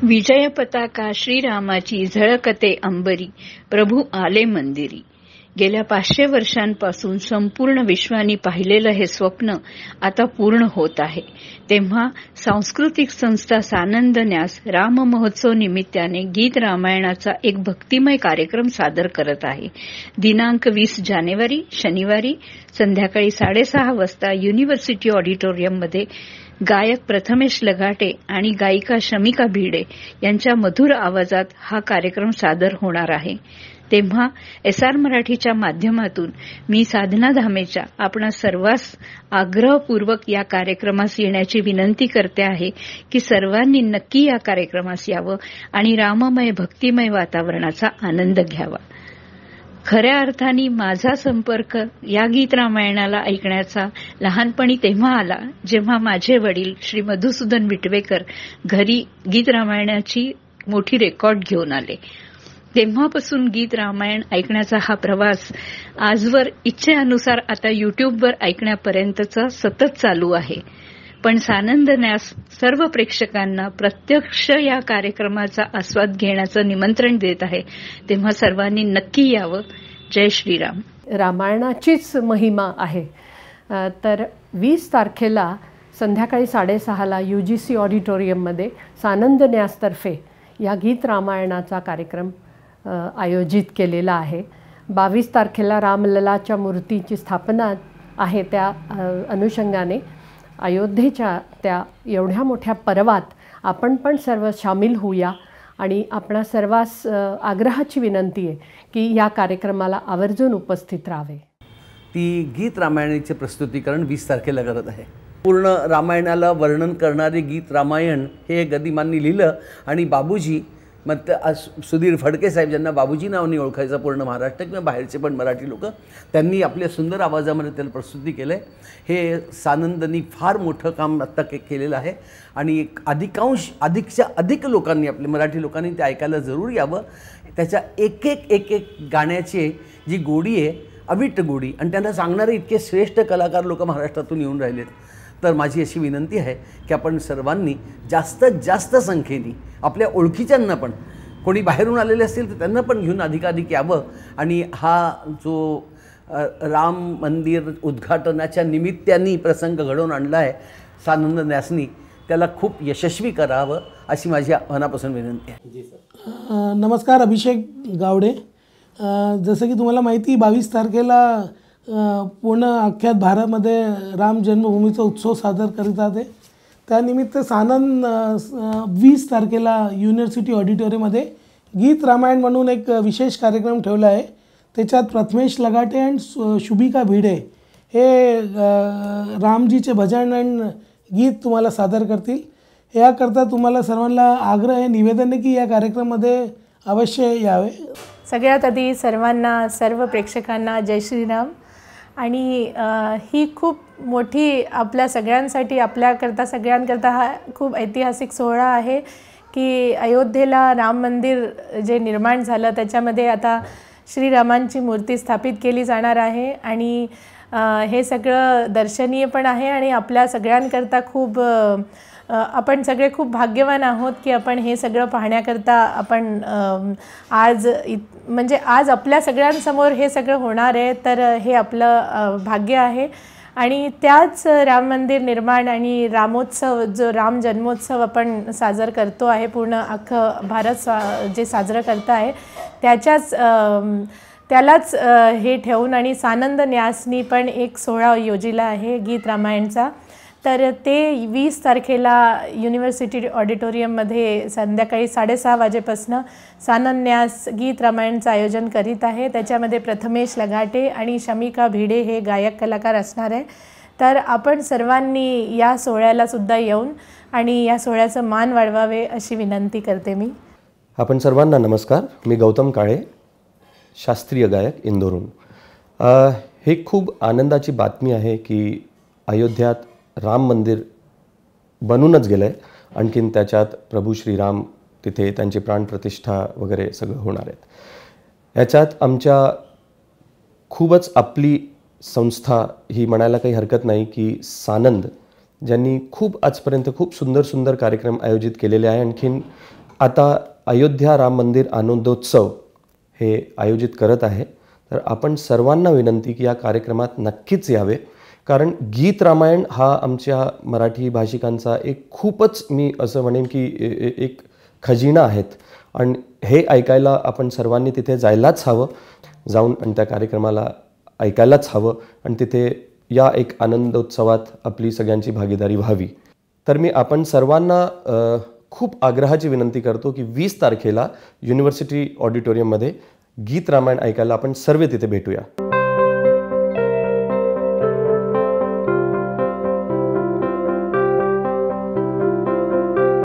विजय पताका श्रीरामाची झळकते अंबरी, प्रभू आले मंदिरी. गेल्या 500 वर्षांपासून संपूर्ण विश्वानी पाहिलेलं हे स्वप्न आता पूर्ण होत आहे. तेव्हा सांस्कृतिक संस्था सानंद न्यास राम महोत्सव निमित्ताने गीत रामायणाचा एक भक्तिमय कार्यक्रम सादर करत आहे. दिनांक 20 जानेवारी शनिवारी संध्याकाळी 6:30 वाजता युनिव्हर्सिटी ऑडिटोरियममध्ये गायक प्रथमेश लगाटे आणि गायिका शमिका भिडे यांच्या मधुर आवाजात हा कार्यक्रम सादर होणार आहे. तेव्हा SR मराठीच्या माध्यमातून मी साधना धामेच्या आपणा सर्वांस आग्रहपूर्वक या कार्यक्रमास येण्याची विनंती करते आहे की सर्वांनी नक्की या कार्यक्रमास यावं आणि राममय भक्तिमय वातावरणाचा आनंद घ्यावा. खऱ्या अर्थाने माझा संपर्क या गीत रामायणाला ऐकण्याचा लहानपणी तेव्हा आला जेव्हा माझे वडील श्री मधुसूदन विटवेकर घरी गीत रामायणाची मोठी रेकॉर्ड घेऊन आले. तेव्हापासून गीत रामायण ऐकण्याचा हा प्रवास आजवर इच्छेनुसार आता युट्यूबवर ऐकण्यापर्यंतचा सतत चालू आहे. पण सानंद न्यास सर्व प्रेक्षकांना प्रत्यक्ष या कार्यक्रमाचा आस्वाद घेण्याचं निमंत्रण देत आहे. तेव्हा सर्वांनी नक्की यावं. जय श्रीराम. रामायणाचीच महिमा आहे. तर 20 तारखेला संध्याकाळी 6:30ला UGC ऑडिटोरियममध्ये सानंद न्यासतर्फे या गीत रामायणाचा कार्यक्रम आयोजित केलेला आहे. 22 तारखेला रामललाच्या मूर्तीची स्थापना आहे. त्या अनुषंगाने अयोध्येच्या त्या एवढ्या मोठ्या पर्वात आपण पण सर्व सामील होऊया आणि आपणा सर्वांस आग्रहाची विनंती आहे की या कार्यक्रमाला आवर्जून उपस्थित राहावे. ती गीत रामायणाचे प्रस्तुतीकरण 20 तारखेला करत आहे. पूर्ण रामायणाला वर्णन करणारे गीत रामायण हे गदिमांनी लिहिलं आणि बाबूजी मग सुधीर फडके साहेब ज्यांना बाबूजी नावाने ओळखायचं पूर्ण महाराष्ट्र किंवा बाहेरचे पण मराठी लोक, त्यांनी आपल्या सुंदर आवाजामध्ये त्याला प्रस्तुती केलं आहे. हे सानंदनी फार मोठं काम आत्ता केलेलं आहे आणि अधिकच्या अधिक लोकांनी आपल्या मराठी लोकांनी ते ऐकायला जरूर यावं. त्याच्या एक एक गाण्याची जी गोडी आहे अविट गोडी आणि त्यांना सांगणारे इतके श्रेष्ठ कलाकार लोक महाराष्ट्रातून येऊन राहिलेत. तर माझी अशी विनंती आहे की आपण सर्वांनी जास्तीत जास्त संख्येने आपल्या ओळखीच्यांना पण कोणी बाहेरून आलेले असतील तर त्यांना पण घेऊन अधिकाधिक यावं आणि हा जो राम मंदिर उद्घाटनाच्या निमित्ताने प्रसंग घडवून आणला आहे सानंद न्यासनी, त्याला खूप यशस्वी करावं अशी माझी मनापासून विनंती आहे. नमस्कार, अभिषेक गावडे. जसं की तुम्हाला माहिती 22 तारखेला पूर्ण अख्ख्या भारतामध्ये राम जन्मभूमीचा उत्सव सादर करीत आहे. त्यानिमित्त सानंद 20 तारखेला युनिव्हर्सिटी ऑडिटोरियममध्ये गीत रामायण म्हणून एक विशेष कार्यक्रम ठेवला आहे. त्याच्यात प्रथमेश लगाटे आणि शुभिका भिडे हे रामजीचे भजन आणि गीत तुम्हाला सादर करतील. याकरता तुम्हाला सर्वांना आग्रह आहे, निवेदन आहे की या कार्यक्रमामध्ये अवश्य यावे. सगळ्यात आधी सर्व प्रेक्षकांना जय श्रीराम. आणि ही खूप मोठी आपल्या सगळ्यांसाठी सगळ्यांकरता हा खूप ऐतिहासिक सोहळा आहे की अयोध्येला राम मंदिर जे निर्माण झालं त्याच्यामध्ये आता श्रीरामांची मूर्ती स्थापित केली जाणार आहे आणि हे सगळं दर्शनीय पण आहे आणि आपल्या सगळ्यांकरता आपण सगळे खूप भाग्यवान आहोत की आपण हे सगळं पाहण्याकरता आपण आज आपल्या सगळ्यांसमोर हे सगळं होणार आहे. तर हे आपलं भाग्य आहे. आणि त्याच राम मंदिर निर्माण आणि रामोत्सव जो राम जन्मोत्सव आपण साजर करतो आहे, पूर्ण अख्खं भारत जे साजरं करत आहे त्यालाच हे ठेवून आणि सानंद न्यासनी पण एक सोहळा योजिला आहे गीत रामायणचा. तर ते 20 तारखेला युनिव्हर्सिटी ऑडिटोरियममध्ये संध्याकाळी 6:30 वाजेपासून सानंद न्यास गीत रामायणचं आयोजन करीत आहे. त्याच्यामध्ये प्रथमेश लगाटे आणि शमिका भिडे हे गायक कलाकार असणार आहे. तर आपण सर्वांनी या सोहळ्याला सुद्धा येऊन आणि या सोहळ्याचं मान वाढवावे अशी विनंती करते मी. आपण सर्वांना नमस्कार. मी गौतम काळे, शास्त्रीय गायक इंदोरून. हे खूप आनंदाची बातमी आहे की अयोध्यात राम मंदिर बनूनच गेलं आहे. आणखीन त्याच्यात प्रभू श्रीराम तिथे त्यांची प्राणप्रतिष्ठा वगैरे सगळं होणार आहेत. याच्यात आमच्या खूपच आपली संस्था ही म्हणायला काही हरकत नाही की सानंद ज्यांनी खूप आजपर्यंत खूप सुंदर कार्यक्रम आयोजित केलेले आहे. आणखीन आता अयोध्या राम मंदिर आनंदोत्सव हे आयोजित करत आहे. तर आपण सर्वांना विनंती की या कार्यक्रमात नक्कीच यावे, कारण गीत रामायण हा आमच्या मराठी भाषिकांचा एक खूपच, मी असं म्हणेन की एक खजिना आहेत. आणि हे ऐकायला आपण सर्वांनी तिथे जायलाच हवं, जाऊन आणि त्या कार्यक्रमाला ऐकायलाच हवं आणि तिथे या एक आनंदोत्सवात आपली सगळ्यांची भागीदारी व्हावी. तर मी आपण सर्वांना खूप आग्रहाची विनंती करतो की 20 तारखेला युनिव्हर्सिटी ऑडिटोरियममध्ये गीत रामायण ऐकायला आपण सर्व तिथे भेटूया.